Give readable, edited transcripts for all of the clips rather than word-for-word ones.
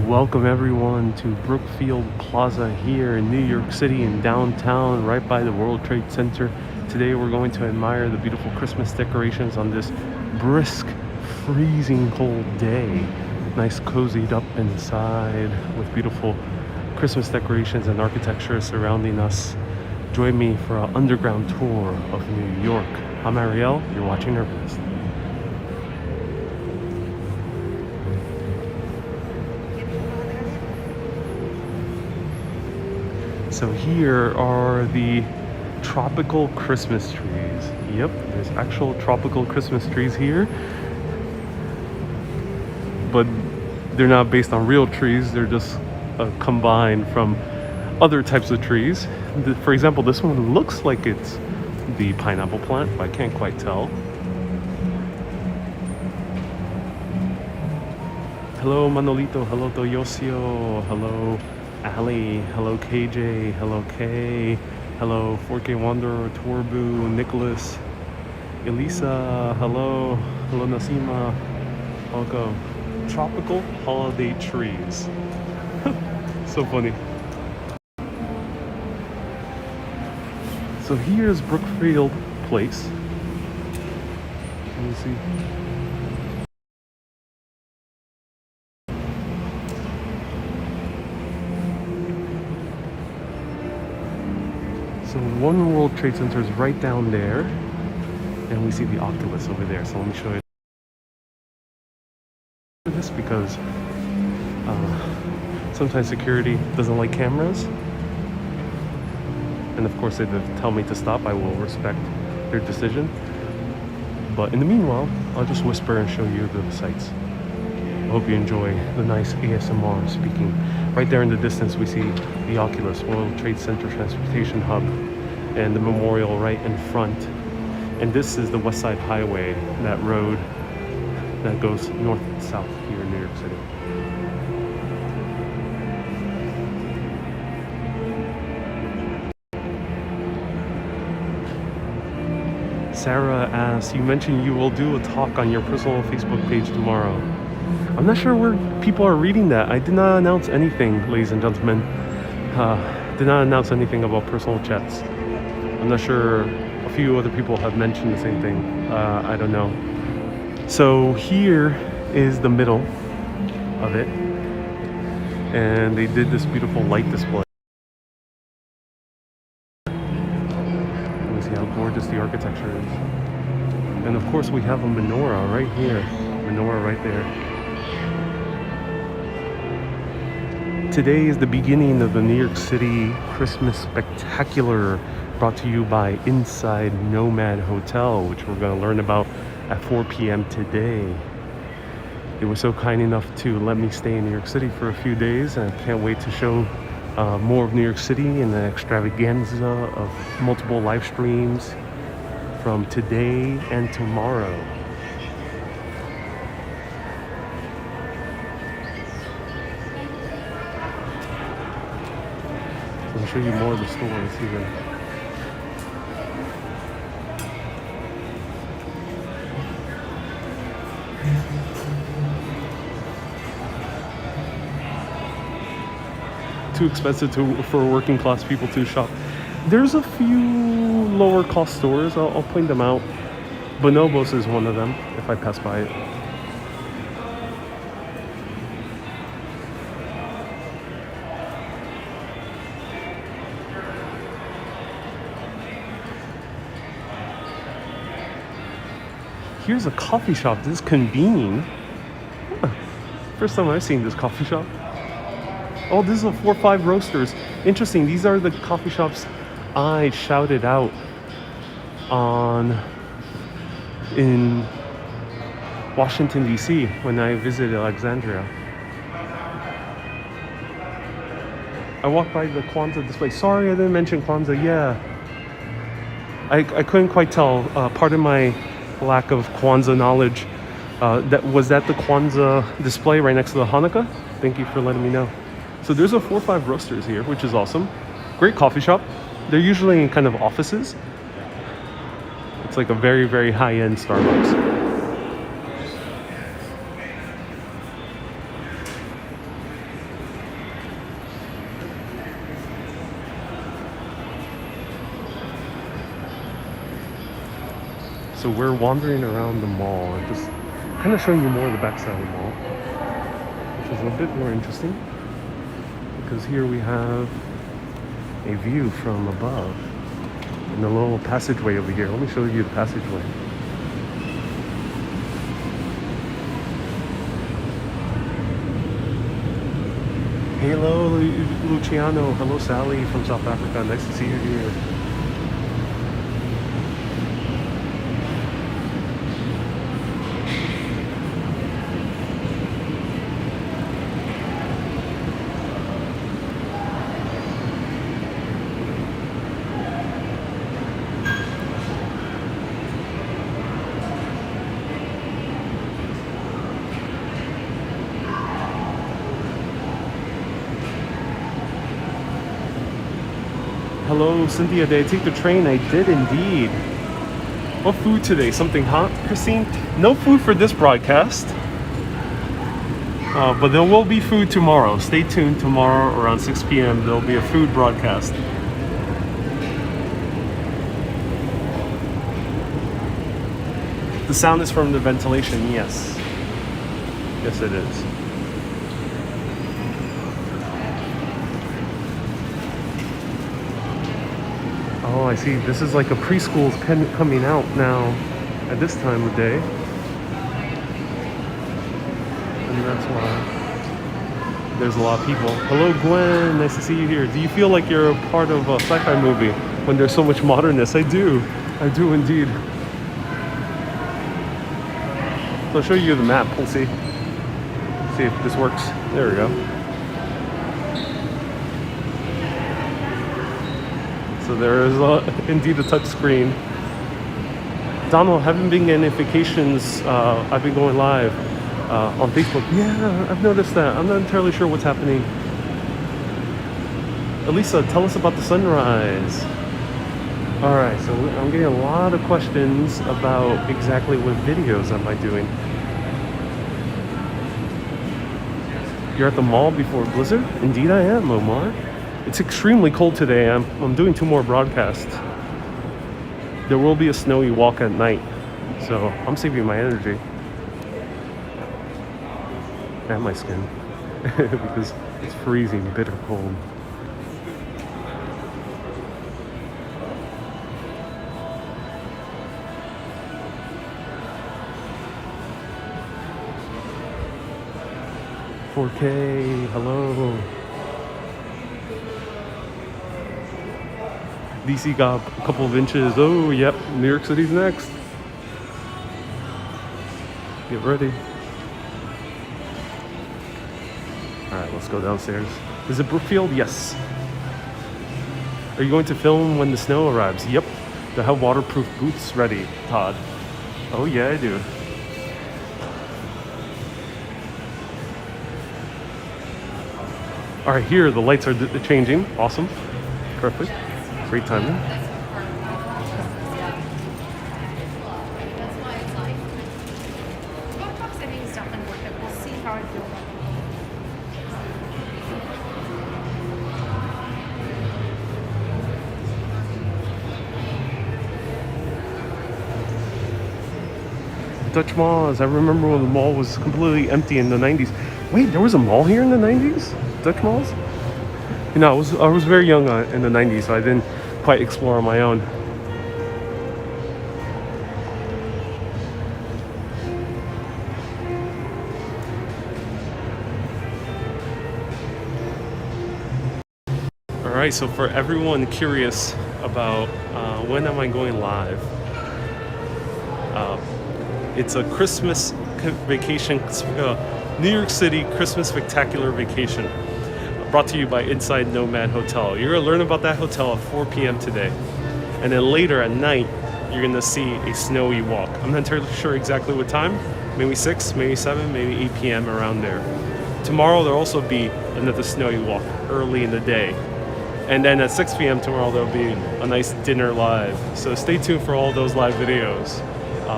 Welcome everyone to Brookfield Plaza here in New York City in downtown, right by the World Trade Center. Today we're going to admire the beautiful Christmas decorations on this brisk, freezing cold day. Nice cozied up inside with beautiful Christmas decorations and architecture surrounding us. Join me for an underground tour of New York. I'm Ariel, you're watching Urbanist. So here are the tropical Christmas trees. Yep, there's actual tropical Christmas trees here. But they're not based on real trees, they're just combined from other types of trees. For example, this one looks like it's the pineapple plant, but I can't quite tell. Hello Manolito, hello Toyosio, hello Ali, hello KJ, hello Kay, hello 4K Wanderer, Torbu, Nicholas, Elisa, hello Nasima, welcome. Tropical holiday trees. So funny. So here's Brookfield Place. Let me see. So One World Trade Center is right down there, and we see the Oculus over there. So let me show you this because sometimes security doesn't like cameras, and of course they tell me to stop. I will respect their decision, but in the meanwhile I'll just whisper and show you the sights. I hope you enjoy the nice ASMR speaking. Right there in the distance we see the Oculus, World Trade Center Transportation Hub, and the memorial right in front. And this is the West Side Highway, that road that goes north and south here in New York City. Sarah asks, you mentioned you will do a talk on your personal Facebook page tomorrow. I'm not sure where people are reading that. I did not announce anything, ladies and gentlemen. Did not announce anything about personal chats. I'm not sure. A few other people have mentioned the same thing. I don't know. So here is the middle of it, and they did this beautiful light display. Let me see how gorgeous the architecture is. And of course we have a menorah right here. Menorah right there. Today is the beginning of the New York City Christmas Spectacular, brought to you by Inside Nomad Hotel, which we're going to learn about at 4 p.m. today. They were so kind enough to let me stay in New York City for a few days, and I can't wait to show more of New York City and the extravaganza of multiple live streams from today and tomorrow. I'll show you more of the stores here. Too expensive for working class people to shop. There's a few lower cost stores, I'll point them out. Bonobos is one of them if I pass by it. Here's a coffee shop. This is Convene. Huh. First time I've seen this coffee shop. Oh, this is a 4-5 Roasters. Interesting. These are the coffee shops I shouted out in Washington, D.C. when I visited Alexandria. I walked by the Kwanzaa display. Sorry, I didn't mention Kwanzaa. Yeah. I couldn't quite tell. Pardon my lack of Kwanzaa knowledge. Was that the Kwanzaa display right next to the Hanukkah? Thank you for letting me know. So there's a 4-5 Roasters here, which is awesome. Great coffee shop. They're usually in kind of offices. It's like a very, very high-end Starbucks. So we're wandering around the mall and just kind of showing you more of the backside of the mall, which is a bit more interesting because here we have a view from above in the little passageway over here. Let me show you the passageway. Hello, Luciano. Hello, Sally from South Africa. Nice to see you here. Hello, Cynthia. Did I take the train? I did indeed. What food today? Something hot, Christine? No food for this broadcast. But there will be food tomorrow. Stay tuned. Tomorrow around 6 p.m. There'll be a food broadcast. The sound is from the ventilation, yes. Yes, it is. Oh, I see. This is like a preschool coming out now at this time of day. And that's why there's a lot of people. Hello, Gwen. Nice to see you here. Do you feel like you're a part of a sci-fi movie when there's so much modernness? I do. I do indeed. So I'll show you the map. We'll see. See if this works. There we go. So there is indeed a touch screen. Donald, haven't been getting notifications. I've been going live on Facebook. Yeah, I've noticed that. I'm not entirely sure what's happening. Elisa, tell us about the sunrise. All right, so I'm getting a lot of questions about exactly what videos am I doing. You're at the mall before Blizzard? Indeed I am, Omar. It's extremely cold today. I'm doing 2 more broadcasts. There will be a snowy walk at night, so I'm saving my energy and my skin because it's freezing, bitter cold. $4K, hello. DC got a couple of inches. Oh, yep, New York City's next. Get ready. All right, let's go downstairs. Is it Brookfield? Yes. Are you going to film when the snow arrives? Yep. To have waterproof boots ready, Todd. Oh, yeah, I do. All right, here the lights are changing. Awesome. Perfect. Great timing. Dutch malls. I remember when the mall was completely empty in the 90s. Wait, there was a mall here in the 90s? Dutch malls? You know, I was very young in the 90s, so I didn't quite explore on my own. All right, so for everyone curious about when am I going live, it's a Christmas vacation, New York City Christmas Spectacular Vacation, brought to you by Inside Nomad Hotel. You're gonna learn about that hotel at 4 p.m. today. And then later at night, you're gonna see a snowy walk. I'm not entirely sure exactly what time, maybe 6, maybe 7, maybe 8 p.m. around there. Tomorrow there'll also be another snowy walk early in the day. And then at 6 p.m. tomorrow, there'll be a nice dinner live. So stay tuned for all those live videos.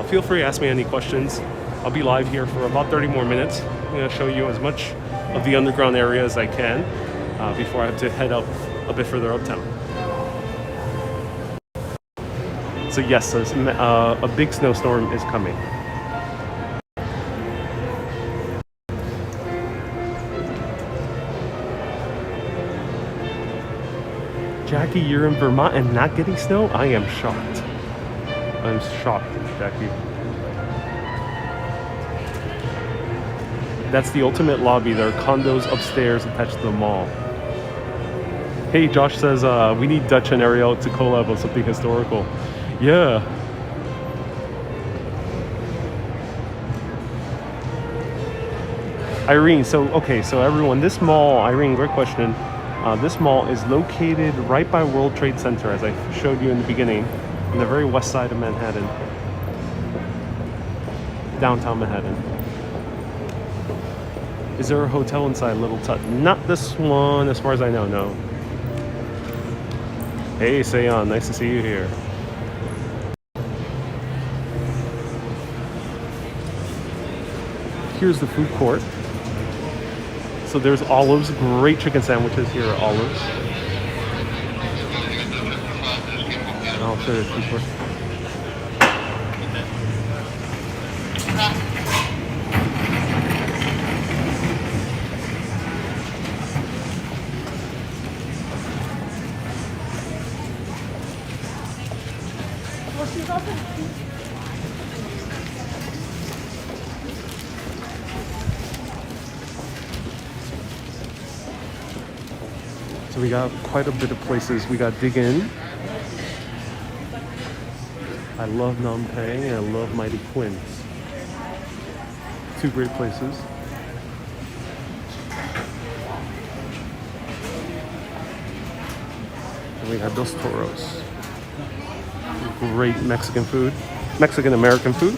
Feel free to ask me any questions. I'll be live here for about 30 more minutes. I'm gonna show you as much of the underground area as I can before I have to head up a bit further uptown. So yes, a big snowstorm is coming. Jackie, you're in Vermont and not getting snow? I am shocked. I'm shocked, Jackie. That's the ultimate lobby. There are condos upstairs attached to the mall. Hey, Josh says we need Dutch and Ariel to collab on something historical. Yeah. Irene, so everyone, this mall, Irene, great question. This mall is located right by World Trade Center, as I showed you in the beginning, on the very west side of Manhattan, downtown Manhattan. Is there a hotel inside Little Tut? Not this one, as far as I know, no. Hey, Seon, nice to see you here. Here's the food court. So there's Olives, great chicken sandwiches here at Olives. And I'll show you the food court. So we got quite a bit of places. We got Dig In. I love Nam Pang and I love Mighty Quins. Two great places. And we got Dos Toros. Great Mexican food. Mexican-American food.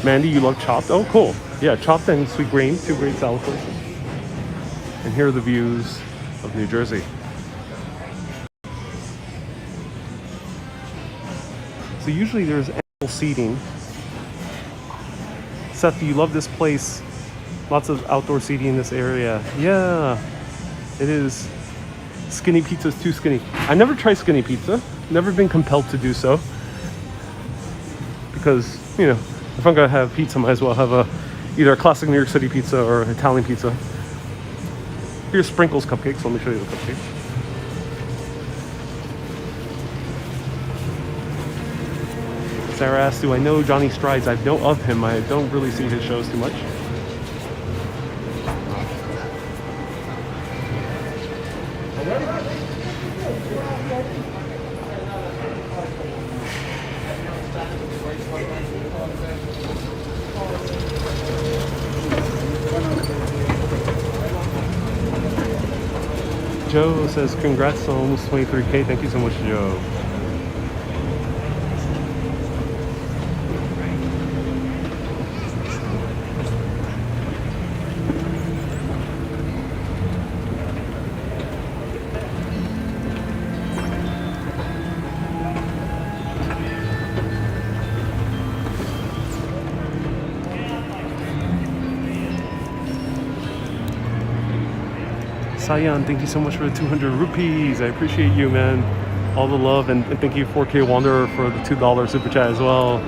Mandy, you love Chopped? Oh, cool. Yeah, Chopped and Sweet Green, two great salad places. And here are the views of New Jersey. So usually there's ample seating. Seth, do you love this place? Lots of outdoor seating in this area. Yeah, it is. Skinny pizza is too skinny. I never tried skinny pizza. Never been compelled to do so. Because, you know, if I'm gonna have pizza, might as well have either a classic New York City pizza or an Italian pizza. Here's Sprinkles cupcakes. Let me show you the cupcakes. Sarah asked, do I know Johnny Strides? I know of him. I don't really see his shows too much. Joe says, congrats on almost 23K. Thank you so much, Joe. Sayan, thank you so much for the 200 rupees. I appreciate you, man. All the love, and thank you 4K Wanderer for the $2 super chat as well.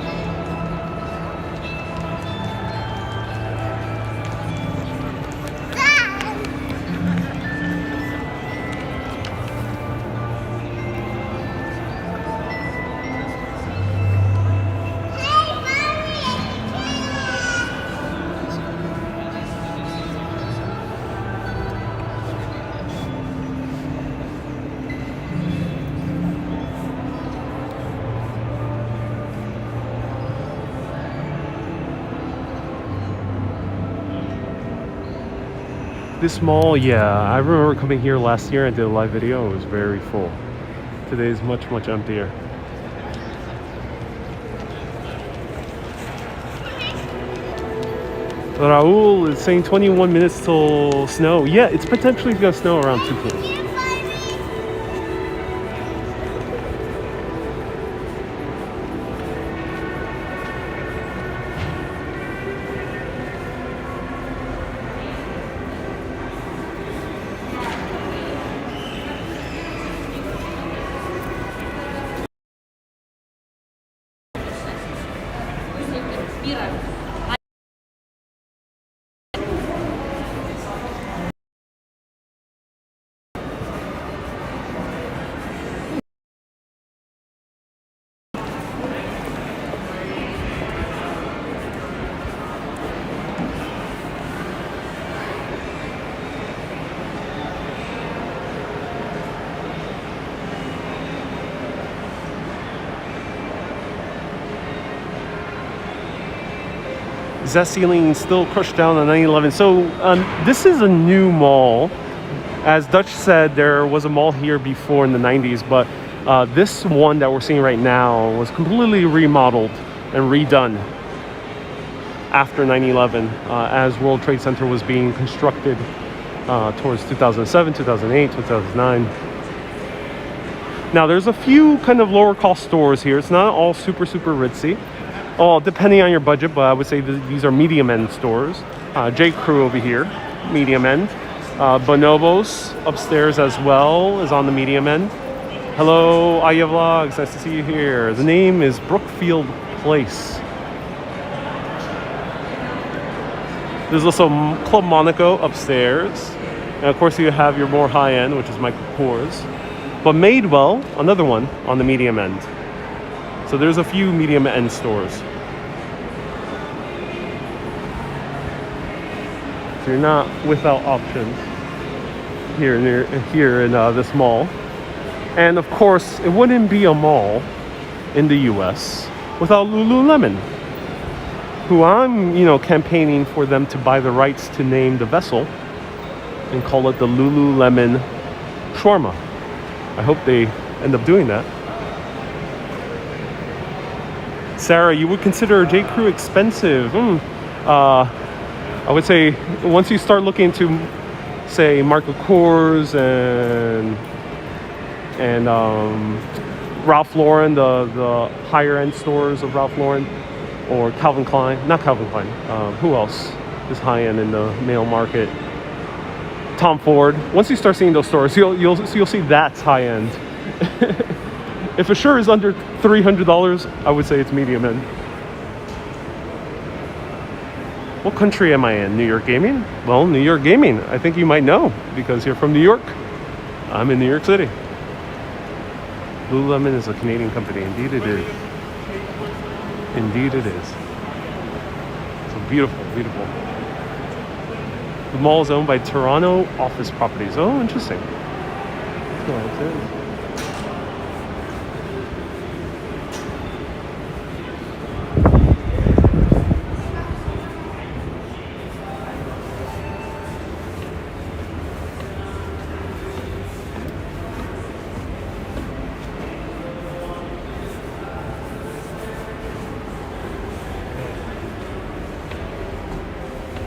This mall, yeah, I remember coming here last year and did a live video. It was very full. Today is much, much emptier. Raul is saying 21 minutes till snow. Yeah, it's potentially gonna snow around 2 p.m. Is that ceiling still crushed down on 9/11? So this is a new mall. As Dutch said, there was a mall here before in the 90s, but this one that we're seeing right now was completely remodeled and redone after 9/11 as World Trade Center was being constructed towards 2007, 2008, 2009. Now there's a few kind of lower cost stores here. It's not all super ritzy. Well, depending on your budget, but I would say these are medium end stores. J. Crew over here, medium end. Bonobos upstairs as well is on the medium end. Hello, Aya Vlogs, nice to see you here. The name is Brookfield Place. There's also Club Monaco upstairs. And of course you have your more high end, which is Michael Kors. But Madewell, another one on the medium end. So there's a few medium end stores. So you're not without options here in this mall. And of course, it wouldn't be a mall in the US without Lululemon, who I'm, campaigning for them to buy the rights to name the vessel and call it the Lululemon Shawarma. I hope they end up doing that. Sarah, you would consider J. Crew expensive? I would say once you start looking into, say, Michael Kors and Ralph Lauren, the higher end stores of Ralph Lauren, or Calvin Klein, not Calvin Klein. Who else is high end in the male market? Tom Ford. Once you start seeing those stores, you'll see that's high end. If a shirt is under $300, I would say it's medium end. What country am I in? New York Gaming? Well, New York Gaming, I think you might know because you're from New York. I'm in New York City. Lululemon is a Canadian company. Indeed it is. Indeed it is. So beautiful, beautiful. The mall is owned by Toronto Office Properties. Oh, interesting. So that's it.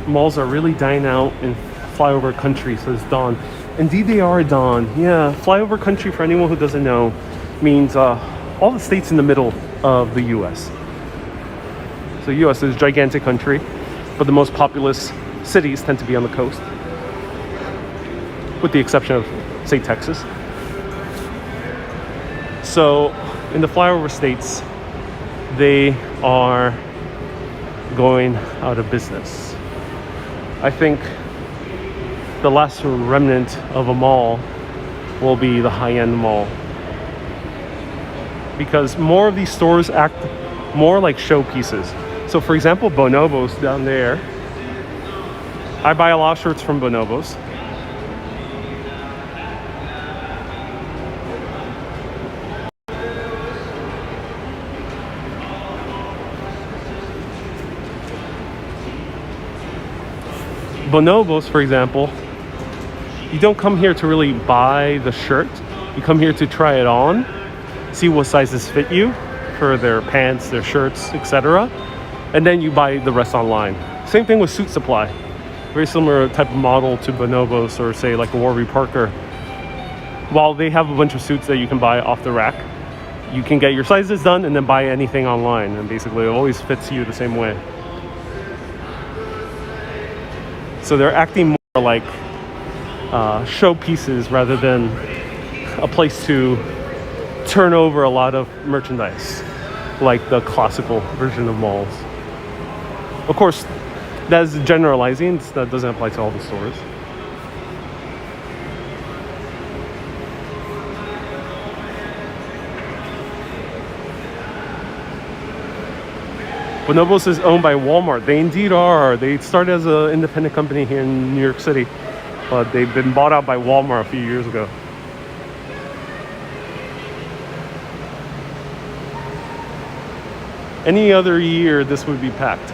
Malls are really dying out in flyover country, says Dawn. Indeed they are, Dawn. Yeah, flyover country, for anyone who doesn't know, means all the states in the middle of the US. So US is a gigantic country, but the most populous cities tend to be on the coast, with the exception of, say, Texas. So in the flyover states, they are going out of business. I think the last remnant of a mall will be the high-end mall, because more of these stores act more like showpieces. So for example, Bonobos down there, I buy a lot of shirts from Bonobos. Bonobos, for example, you don't come here to really buy the shirt. You come here to try it on, see what sizes fit you for their pants, their shirts, etc. And then you buy the rest online. Same thing with Suit Supply. Very similar type of model to Bonobos or, say, like a Warby Parker. While they have a bunch of suits that you can buy off the rack, you can get your sizes done and then buy anything online. And basically it always fits you the same way. So they're acting more like showpieces rather than a place to turn over a lot of merchandise, like the classical version of malls. Of course, that is generalizing. That doesn't apply to all the stores. Bonobos is owned by Walmart. They indeed are. They started as an independent company here in New York City, but they've been bought out by Walmart a few years ago. Any other year, this would be packed.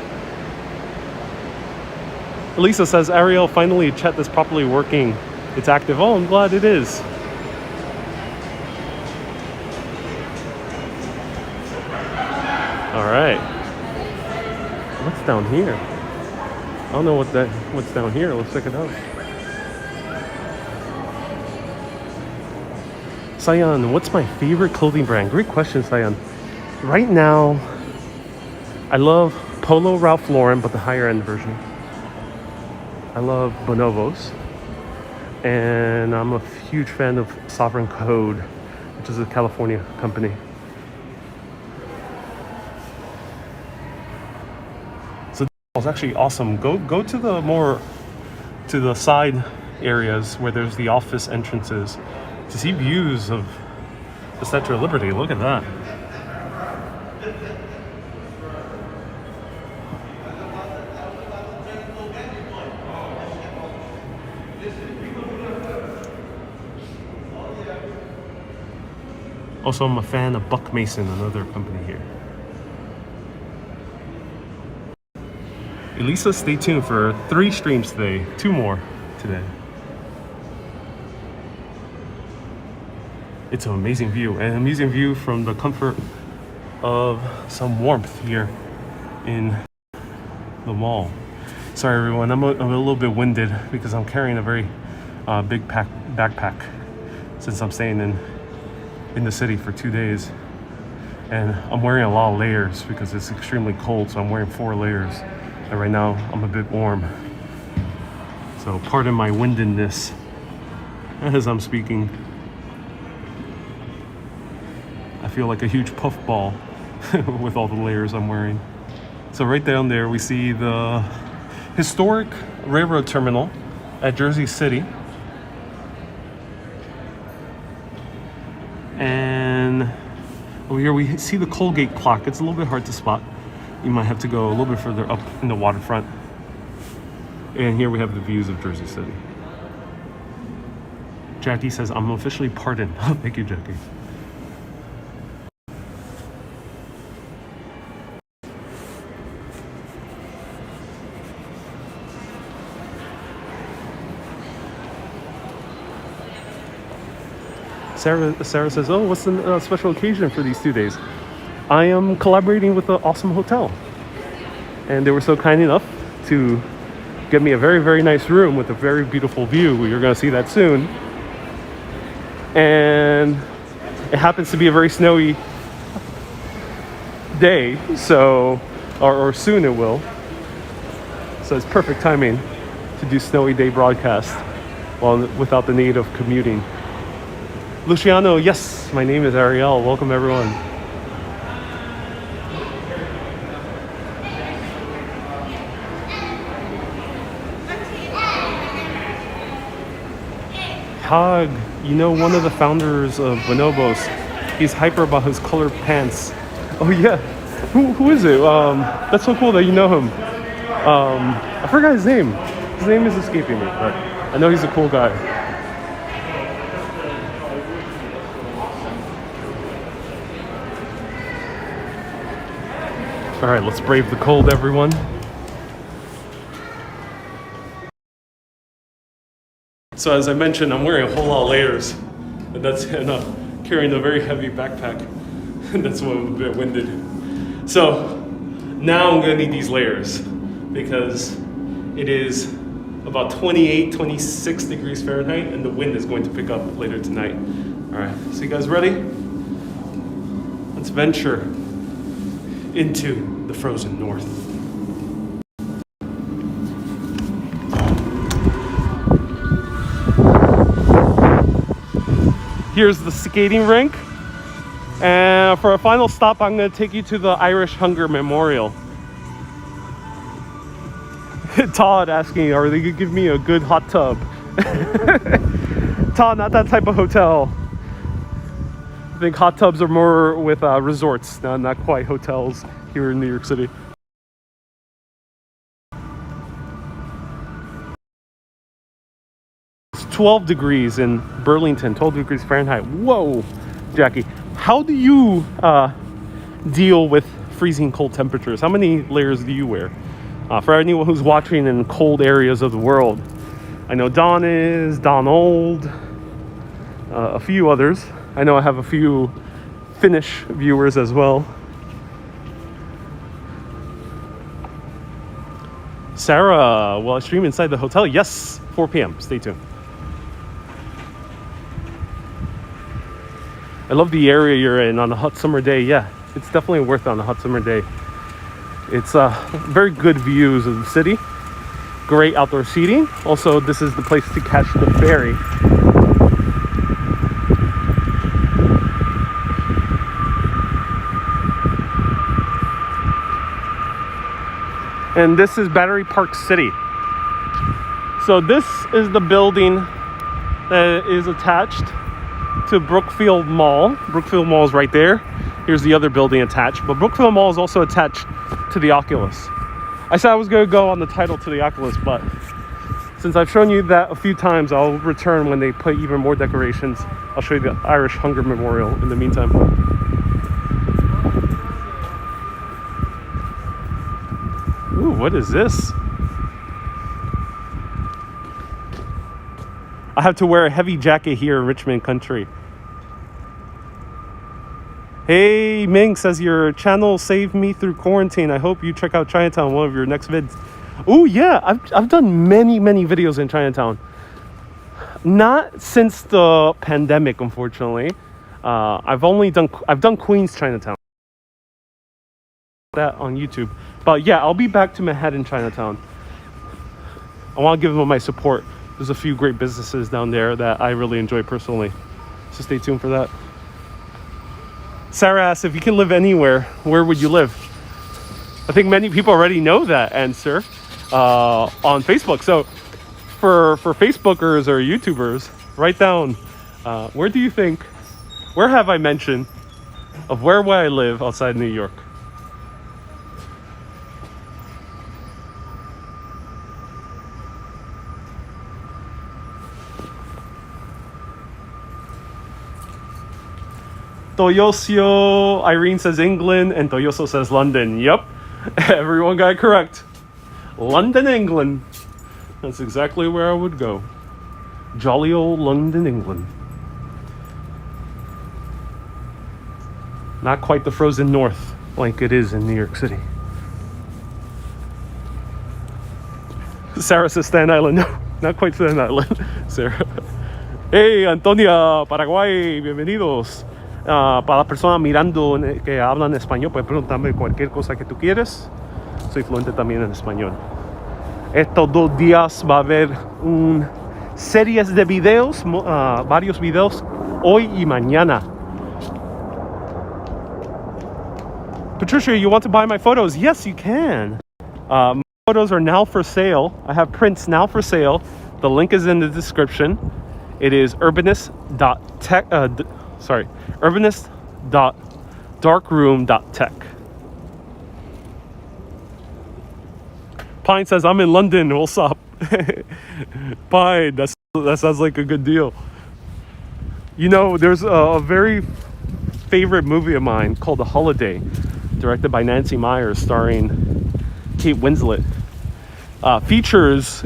Elisa says, Ariel, finally chat is properly working. It's active. Oh, I'm glad it is. All right. What's down here? I don't know what's down here. Let's check it out. Sayan, what's my favorite clothing brand? Great question, Sayan. Right now, I love Polo Ralph Lauren, but the higher end version. I love Bonobos. And I'm a huge fan of Sovereign Code, which is a California company. It's actually awesome. Go to the side areas where there's the office entrances to see views of the Statue of Liberty. Look at that. Also, I'm a fan of Buck Mason, another company here. Elisa, stay tuned for 3 streams today. 2 more today. It's an amazing view. An amazing view from the comfort of some warmth here in the mall. Sorry everyone, I'm a little bit winded because I'm carrying a very big backpack since I'm staying in the city for 2 days. And I'm wearing a lot of layers because it's extremely cold, so I'm wearing 4 layers. And right now, I'm a bit warm. So pardon my windedness as I'm speaking. I feel like a huge puffball with all the layers I'm wearing. So right down there, we see the historic railroad terminal at Jersey City. And over here, we see the Colgate clock. It's a little bit hard to spot. You might have to go a little bit further up in the waterfront. And here we have the views of Jersey City. Jackie says, I'm officially pardoned. Oh, thank you, Jackie. Sarah says, oh, what's the special occasion for these 2 days? I am collaborating with an awesome hotel. And they were so kind enough to get me a very, very nice room with a very beautiful view. You're going to see that soon. And it happens to be a very snowy day, so, or soon it will. So it's perfect timing to do snowy day broadcast without the need of commuting. Luciano, yes, my name is Ariel. Welcome everyone. Hag, you know one of the founders of Bonobos. He's hyper about his colored pants. Oh yeah, who is it? That's so cool that you know him. I forgot his name. His name is escaping me, but I know he's a cool guy. All right, let's brave the cold, everyone. So as I mentioned, I'm wearing a whole lot of layers, and carrying a very heavy backpack. That's why I'm a bit winded. So now I'm gonna need these layers because it is about 28, 26 degrees Fahrenheit, and the wind is going to pick up later tonight. All right, so you guys ready? Let's venture into the frozen north. Here's the skating rink. And for a final stop, I'm going to take you to the Irish Hunger Memorial. Todd asking, are they gonna give me a good hot tub? Todd, not that type of hotel. I think hot tubs are more with resorts, not quite hotels here in New York City. It's 12 degrees in Burlington, 12 degrees Fahrenheit. Whoa, Jackie. How do you deal with freezing cold temperatures? How many layers do you wear? For anyone who's watching in cold areas of the world, I know Donald, a few others. I know I have a few Finnish viewers as well. Sarah, will I stream inside the hotel? Yes, 4 p.m. Stay tuned. I love the area you're in on a hot summer day. Yeah, it's definitely worth it on a hot summer day. It's very good views of the city. Great outdoor seating. Also, this is the place to catch the ferry. And this is Battery Park City. So this is the building that is attached to Brookfield Mall. Brookfield Mall is right there. Here's the other building attached. But Brookfield Mall is also attached to the Oculus. I said I was going to go on the title to the Oculus, but since I've shown you that a few times, I'll return when they put even more decorations. I'll show you the Irish Hunger Memorial in the meantime. Ooh, what is this? I have to wear a heavy jacket here in Richmond Country. Hey, Ming says your channel saved me through quarantine. I hope you check out Chinatown, one of your next vids. Oh yeah, I've done many videos in Chinatown. Not since the pandemic, unfortunately. I've done Queens Chinatown. That on YouTube. But yeah, I'll be back to Manhattan Chinatown. I want to give them my support. There's a few great businesses down there that I really enjoy personally. So stay tuned for that. Sarah asks, if you can live anywhere, where would you live? I think many people already know that answer on Facebook. So for Facebookers or YouTubers, write down, where have I mentioned of where would I live outside New York? Toyosio, Irene says England, and Toyoso says London. Yep, everyone got it correct. London, England. That's exactly where I would go. Jolly old London, England. Not quite the frozen north like it is in New York City. Sarah says Staten Island. No, not quite Staten Island. Sarah. Hey, Antonia, Paraguay, bienvenidos. Para las personas mirando que hablan español, puedes preguntarme cualquier cosa que tú quieres. Soy fluente también en español. Estos 2 días va a haber series de videos, varios videos, hoy y mañana. Patricia, you want to buy my photos? Yes, you can. My photos are now for sale. I have prints now for sale. The link is in the description. It is urbanist.darkroom.tech. Pine says, I'm in London, what's up? Pine, that sounds like a good deal. You know, there's a very favorite movie of mine called The Holiday, directed by Nancy Meyers, starring Kate Winslet. Features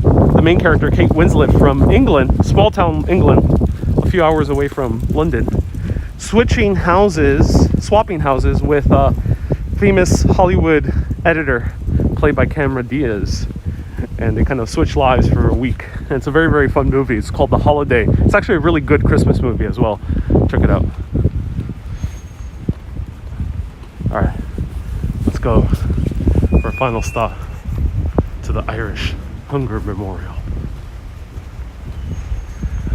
the main character, Kate Winslet, from England, small town England, a few hours away from London, swapping houses with a famous Hollywood editor played by Cameron Diaz, and they kind of switch lives for a week. And it's a very fun movie. It's called The Holiday. It's actually a really good Christmas movie as well. Check it out. All right, let's go for a final stop to the Irish Hunger Memorial.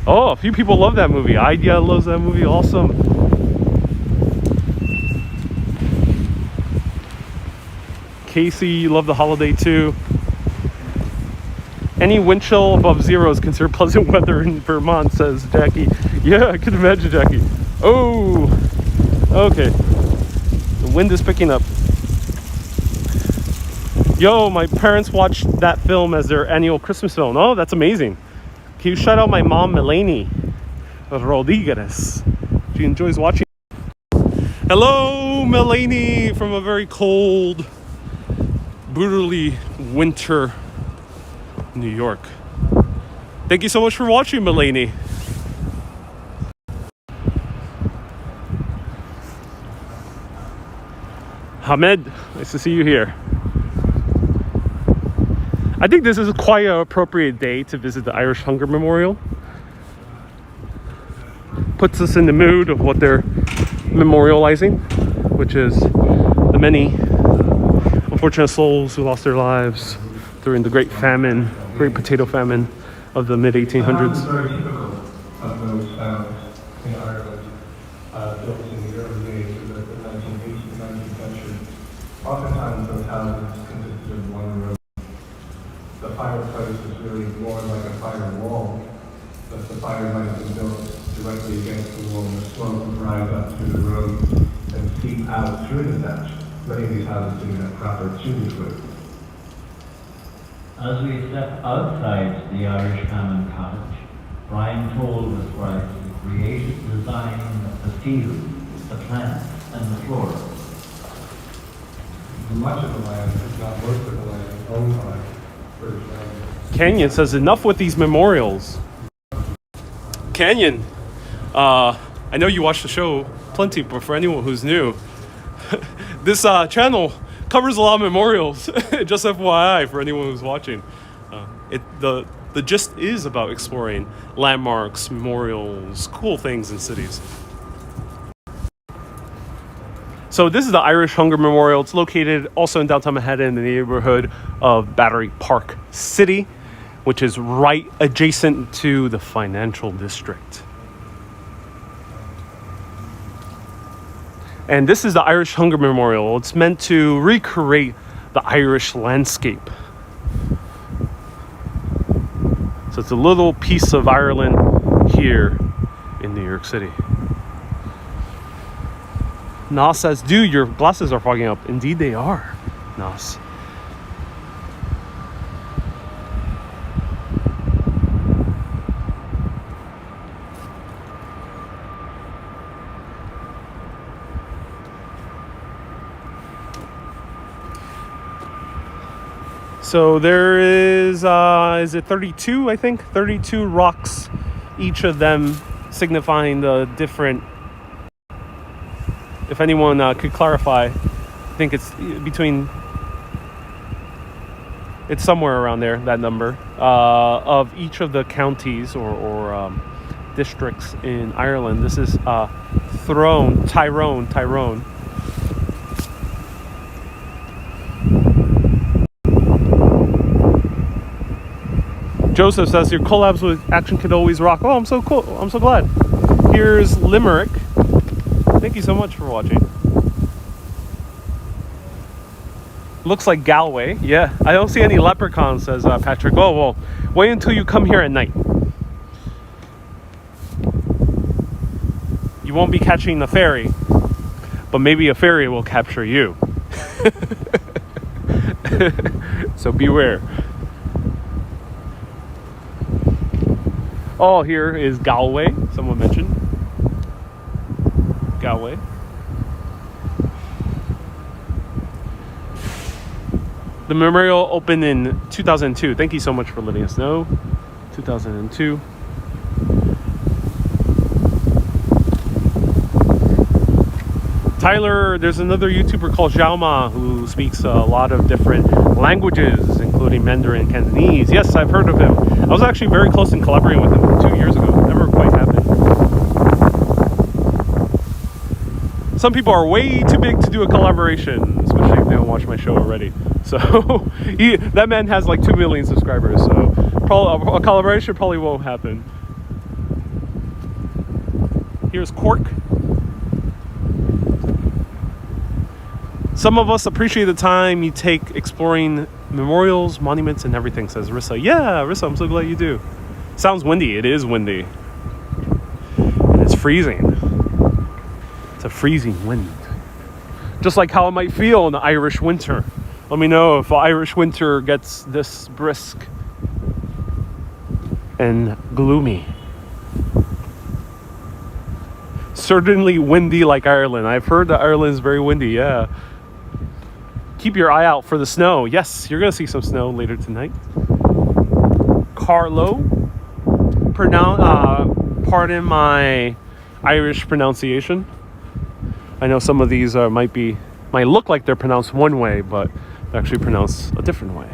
Oh, a few people love that movie. Idea loves that movie. Awesome. Casey, you love The Holiday too. Any wind chill above 0 is considered pleasant weather in Vermont, says Jackie. Yeah, I can imagine, Jackie. Oh, okay. The wind is picking up. Yo, my parents watched that film as their annual Christmas film. Oh, that's amazing. Can you shout out my mom, Melanie Rodriguez? She enjoys watching. Hello, Melanie, from a very cold, brutally winter New York. Thank you so much for watching, Melanie. Hamed, nice to see you here. I think this is quite an appropriate day to visit the Irish Hunger Memorial. Puts us in the mood of what they're memorializing, which is the many unfortunate souls who lost their lives during the Great Famine, Great Potato Famine of the mid-1800s. Very typical of those found in Ireland, built in the early days of the 19th, 19th century. Oftentimes those houses consisted of one room. The fireplace was really more like a fire wall, but the fire might have been built directly against the wall, and the smoke would rise up through the room and seep out through the thatch. Many of these houses didn't have proper chimney flutes. As we step outside the Irish Famine Cottage, Brian told us why the creative design of the fields, the plants, and the flora. Much of the land, if not most of the land, is owned by British land. Canyon says, enough with these memorials. Canyon, I know you watch the show plenty, but for anyone who's new, this channel covers a lot of memorials. Just FYI for anyone who's watching. The gist is about exploring landmarks, memorials, cool things in cities. So this is the Irish Hunger Memorial. It's located also in downtown Manhattan in the neighborhood of Battery Park City, which is right adjacent to the financial district. And this is the Irish Hunger Memorial. It's meant to recreate the Irish landscape. So it's a little piece of Ireland here in New York City. Nas says, dude, your glasses are fogging up. Indeed they are, Nas. So there is it 32, I think? 32 rocks, each of them signifying the different, if anyone could clarify, I think it's between, it's somewhere around there, that number, of each of the counties or districts in Ireland. This is Tyrone. Joseph says, your collabs with Action Kid always rock. Oh, I'm so cool. I'm so glad. Here's Limerick. Thank you so much for watching. Looks like Galway. Yeah, I don't see any leprechauns, says Patrick. Oh, well, wait until you come here at night. You won't be catching the ferry, but maybe a ferry will capture you. So beware. Oh, here is Galway. Someone mentioned Galway. The memorial opened in 2002. Thank you so much for letting us know. 2002. Tyler, there's another YouTuber called Xiaoma who speaks a lot of different languages, including Mandarin and Cantonese. Yes, I've heard of him. I was actually very close in collaborating with him 2 years ago. Never quite happened. Some people are way too big to do a collaboration, especially if they don't watch my show already. So that man has like 2 million subscribers, so a collaboration probably won't happen. Here's Cork. Some of us appreciate the time you take exploring memorials, monuments, and everything, says Rissa. Yeah, Rissa, I'm so glad you do. Sounds windy. It is windy. And it's freezing. It's a freezing wind. Just like how it might feel in the Irish winter. Let me know if the Irish winter gets this brisk and gloomy. Certainly windy like Ireland. I've heard that Ireland is very windy, yeah. Keep your eye out for the snow. Yes, you're going to see some snow later tonight. Carlo. Pardon my Irish pronunciation. I know some of these might look like they're pronounced one way, but they're actually pronounced a different way.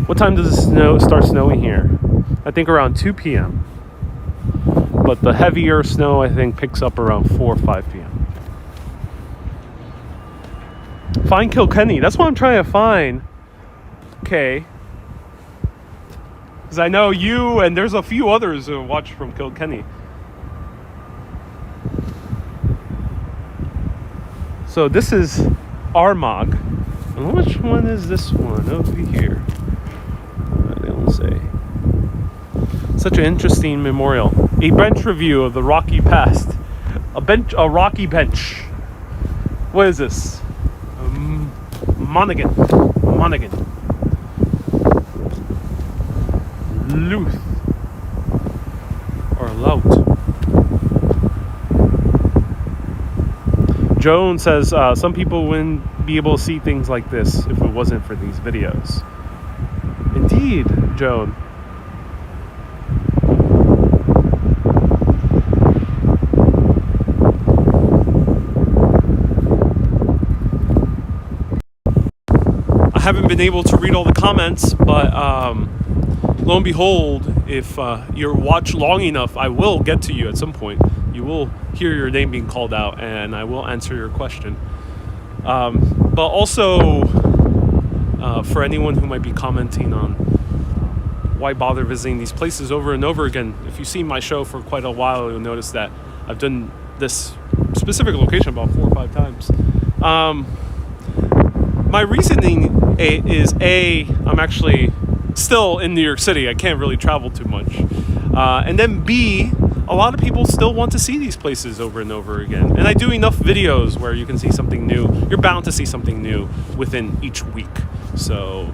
What time does it start snowing here? I think around 2 p.m. But the heavier snow, I think, picks up around 4 or 5 p.m. Find Kilkenny. That's what I'm trying to find. Okay. Because I know you and there's a few others who watch from Kilkenny. So this is Armagh. And which one is this one over here? They don't say. Such an interesting memorial. A bench review of the rocky past. A rocky bench. What is this? Monaghan. Louth. Or Lout. Joan says some people wouldn't be able to see things like this if it wasn't for these videos. Indeed, Joan. I haven't been able to read all the comments, but lo and behold, if you watch long enough, I will get to you at some point. You will hear your name being called out, and I will answer your question. But also, for anyone who might be commenting on why bother visiting these places over and over again, if you've seen my show for quite a while, you'll notice that I've done this specific location about 4 or 5 times. My reasoning is I'm actually still in New York City. I can't really travel too much. And then B, a lot of people still want to see these places over and over again. And I do enough videos where you can see something new. You're bound to see something new within each week. So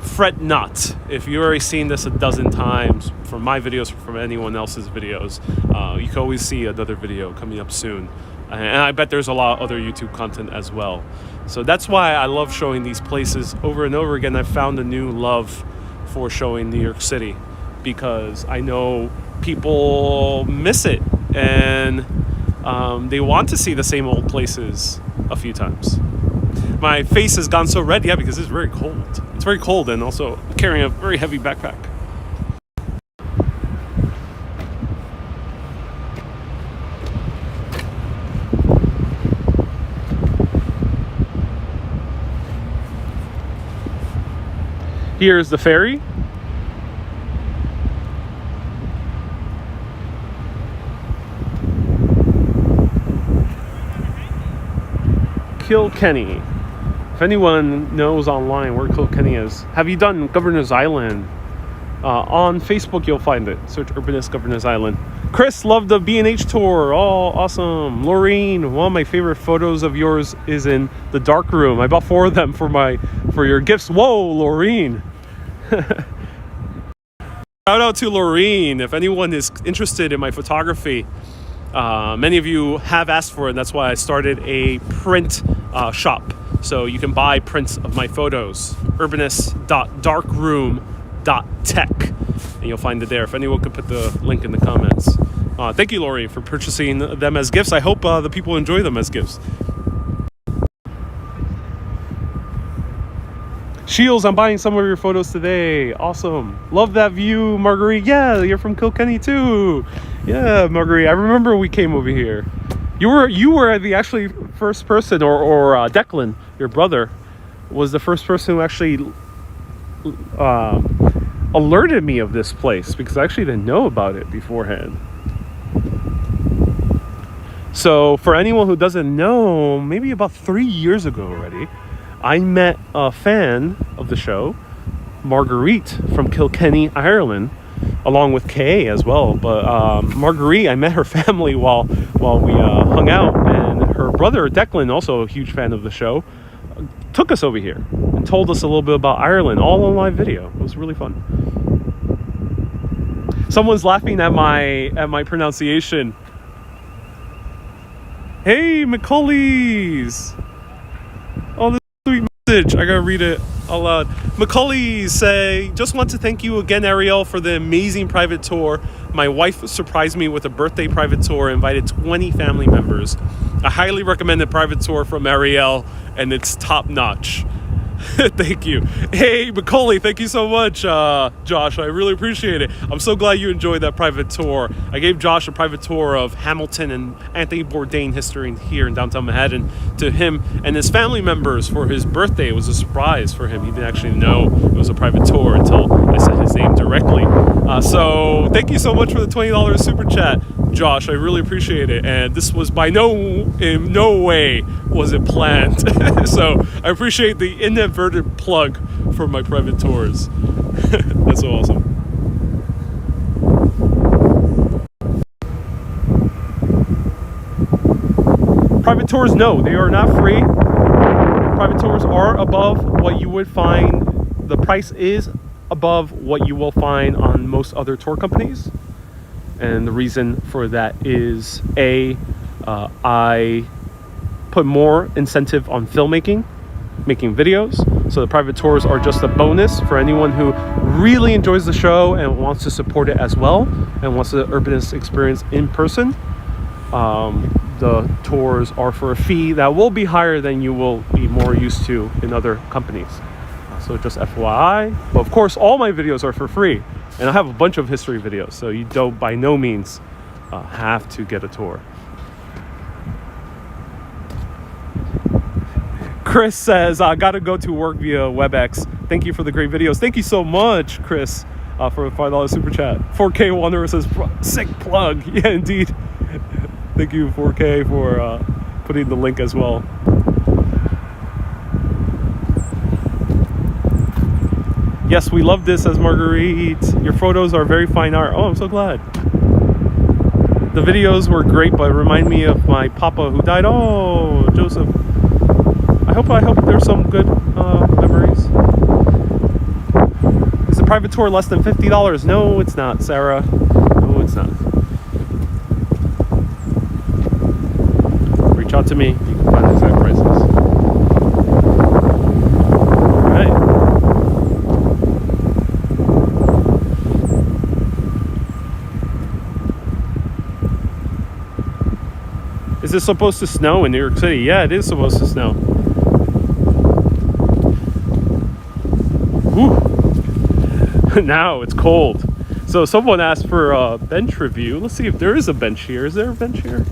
fret not. If you've already seen this a dozen times from my videos or from anyone else's videos, you can always see another video coming up soon. And I bet there's a lot of other YouTube content as well. So that's why I love showing these places over and over again. I've found a new love for showing New York City because I know people miss it and they want to see the same old places a few times. My face has gone so red, yeah, because it's very cold. It's very cold, and also carrying a very heavy backpack. Here's the ferry. Kilkenny. If anyone knows online where Kilkenny is, have you done Governor's Island? On Facebook, you'll find it. Search Urbanist Governor's Island. Chris, loved the B&H tour. Oh, awesome. Laureen, one of my favorite photos of yours is in the dark room. I bought 4 of them for your gifts. Whoa, Laureen. Shout out to Laureen. If anyone is interested in my photography, many of you have asked for it, and that's why I started a print shop. So you can buy prints of my photos. urbanist.darkroom.tech, and you'll find it there. If anyone could put the link in the comments. Thank you, Laureen, for purchasing them as gifts. I hope the people enjoy them as gifts. Shields, I'm buying some of your photos today. Awesome. Love that view, Marguerite. Yeah, you're from Kilkenny too. Yeah, Marguerite. I remember we came over here. You were the actually first person, or Declan, your brother, was the first person who actually alerted me of this place, because I actually didn't know about it beforehand. So for anyone who doesn't know, maybe about 3 years ago already, I met a fan of the show, Marguerite from Kilkenny, Ireland, along with Kay as well. But Marguerite, I met her family while we hung out, and her brother Declan, also a huge fan of the show, took us over here and told us a little bit about Ireland, all on live video. It was really fun. Someone's laughing at my pronunciation. Hey, Macaulay's! Oh, this sweet message. I gotta read it out loud. Macaulay's say, just want to thank you again, Ariel, for the amazing private tour. My wife surprised me with a birthday private tour, invited 20 family members. I highly recommend the private tour from Ariel, and it's top notch. Thank you. Hey, Macaulay, thank you so much, Josh. I really appreciate it. I'm so glad you enjoyed that private tour. I gave Josh a private tour of Hamilton and Anthony Bourdain history here in downtown Manhattan to him and his family members for his birthday. It was a surprise for him. He didn't actually know it was a private tour until I said his name directly. So thank you so much for the $20 super chat, Josh. I really appreciate it. And this was in no way was it planned. So I appreciate the inadvertent plug for my private tours. That's so awesome. Private tours, no, they are not free. Private tours are above what you would find. The price is above what you will find on most other tour companies. And the reason for that is I put more incentive on filmmaking, making videos. So the private tours are just a bonus for anyone who really enjoys the show and wants to support it as well and wants the Urbanist experience in person. The tours are for a fee that will be higher than you will be more used to in other companies. So just FYI. But of course, all my videos are for free. And I have a bunch of history videos, so you don't by no means have to get a tour. Chris says, I gotta go to work via WebEx. Thank you for the great videos. Thank you so much, Chris, for the $5 super chat. 4K Wanderer says, sick plug. Yeah, indeed. Thank you, 4K, for putting the link as well. Yes, we love this, says Marguerite. Your photos are very fine art. Oh, I'm so glad. The videos were great, but remind me of my papa who died. Oh, Joseph. I hope there's some good memories. Is the private tour less than $50? No, it's not, Sarah. No, it's not. Reach out to me. You can find the exact prices. All right. Is it supposed to snow in New York City? Yeah, it is supposed to snow. Now it's cold. So someone asked for a bench review. Let's see if there is a bench here. Is there a bench here?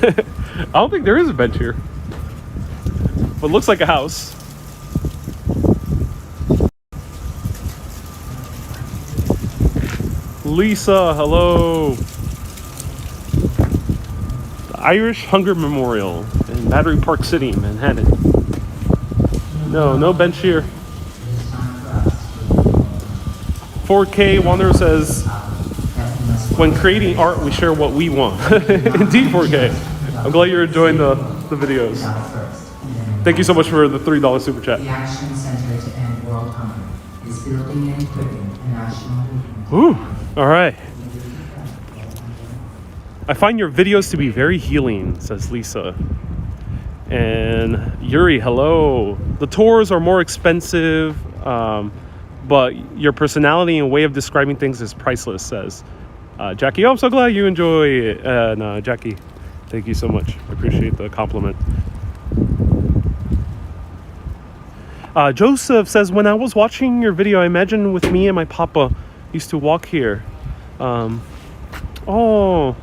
I don't think there is a bench here. But it looks like a house. Lisa, hello. The Irish Hunger Memorial in Battery Park City, Manhattan. No bench here. 4K Wanderer says, when creating art, we share what we want. Indeed, 4K. I'm glad you're enjoying the videos. Thank you so much for the $3 super chat. The Action Center to End World Hunger is building and equipping a national movement. Ooh, all right. I find your videos to be very healing, says Lisa. And Yuri, hello. The tours are more expensive, but your personality and way of describing things is priceless, says Jackie. Oh, I'm so glad you enjoy it. And Jackie, thank you so much. I appreciate the compliment. Joseph says, when I was watching your video, I imagined with me and my papa used to walk here. Oh.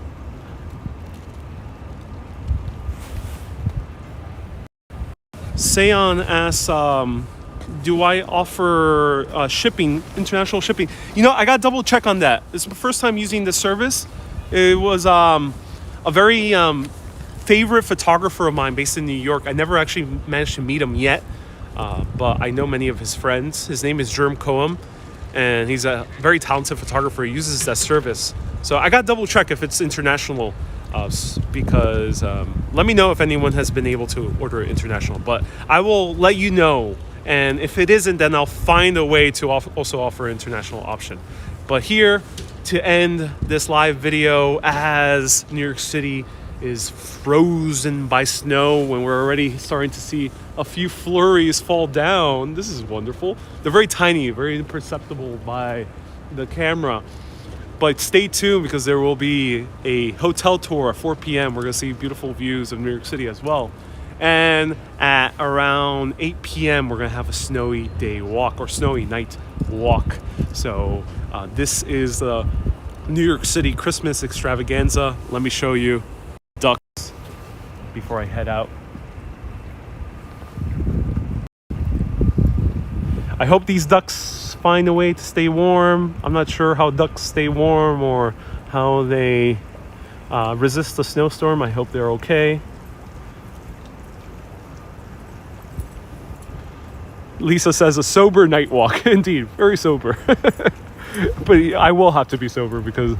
Seon asks, do I offer shipping, international shipping? You know, I got to double check on that. This is my first time using this service. It was, a very favorite photographer of mine based in New York. I never actually managed to meet him yet, but I know many of his friends. His name is Jerm Cohen, and he's a very talented photographer. He uses that service. So I got to double check if it's international, because let me know if anyone has been able to order it international. But I will let you know. And if it isn't, then I'll find a way to also offer an international option. But here, to end this live video, as New York City is frozen by snow when we're already starting to see a few flurries fall down. This is wonderful. They're very tiny, very imperceptible by the camera. But stay tuned, because there will be a hotel tour at 4 p.m. We're going to see beautiful views of New York City as well. And at around 8 p.m. we're going to have a snowy day walk, or snowy night walk. So this is the New York City Christmas extravaganza. Let me show you ducks before I head out. I hope these ducks find a way to stay warm. I'm not sure how ducks stay warm or how they resist the snowstorm. I hope they're okay. Lisa says a sober night walk. Indeed, very sober. But I will have to be sober, because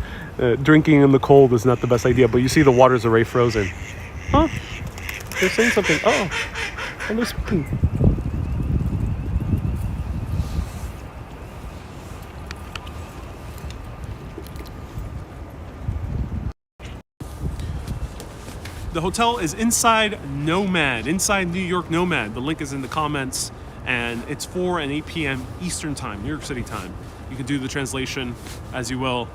drinking in the cold is not the best idea. But you see the water's already frozen. Huh? They're saying something. Oh, and they're speaking. The hotel is inside Nomad, inside New York Nomad. The link is in the comments, and it's 4 and 8 p.m. Eastern time, New York City time. You can do the translation as you will,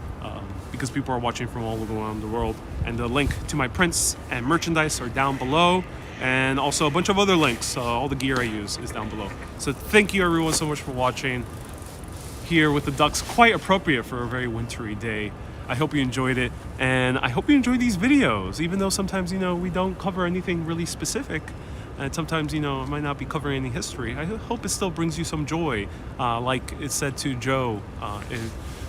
because people are watching from all around the world. And the link to my prints and merchandise are down below, and also a bunch of other links. All the gear I use is down below. So thank you everyone so much for watching. Here with the ducks, quite appropriate for a very wintry day. I hope you enjoyed it, and I hope you enjoy these videos, even though sometimes, we don't cover anything really specific, and sometimes, it might not be covering any history. I hope it still brings you some joy. Like it said to Joe, it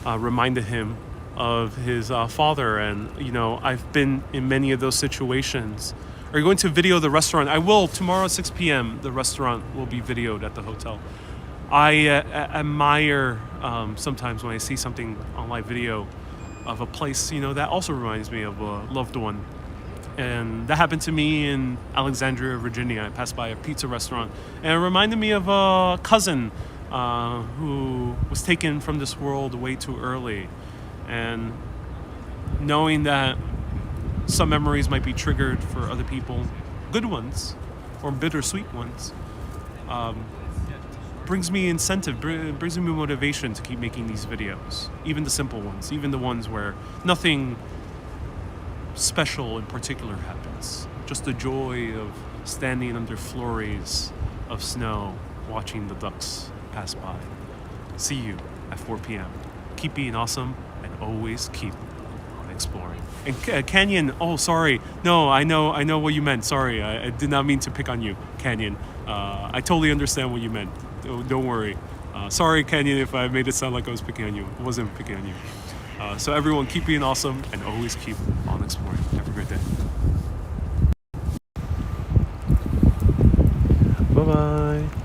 reminded him of his father, and, I've been in many of those situations. Are you going to video the restaurant? I will. Tomorrow at 6 p.m. the restaurant will be videoed at the hotel. I admire sometimes when I see something on live video of a place, that also reminds me of a loved one. And that happened to me in Alexandria, Virginia. I passed by a pizza restaurant, and it reminded me of a cousin who was taken from this world way too early. And knowing that some memories might be triggered for other people, good ones or bittersweet ones, brings me incentive, brings me motivation to keep making these videos. Even the simple ones, even the ones where nothing special in particular happens. Just the joy of standing under flurries of snow, watching the ducks pass by. See you at 4 p.m. Keep being awesome, and always keep on exploring. And Canyon, oh sorry, no, I know what you meant. Sorry, I did not mean to pick on you, Canyon. I totally understand what you meant. Don't worry. Sorry, Canyon, if I made it sound like I was picking on you. I wasn't picking on you. So everyone, keep being awesome, and always keep on exploring. Have a great day. Bye-bye.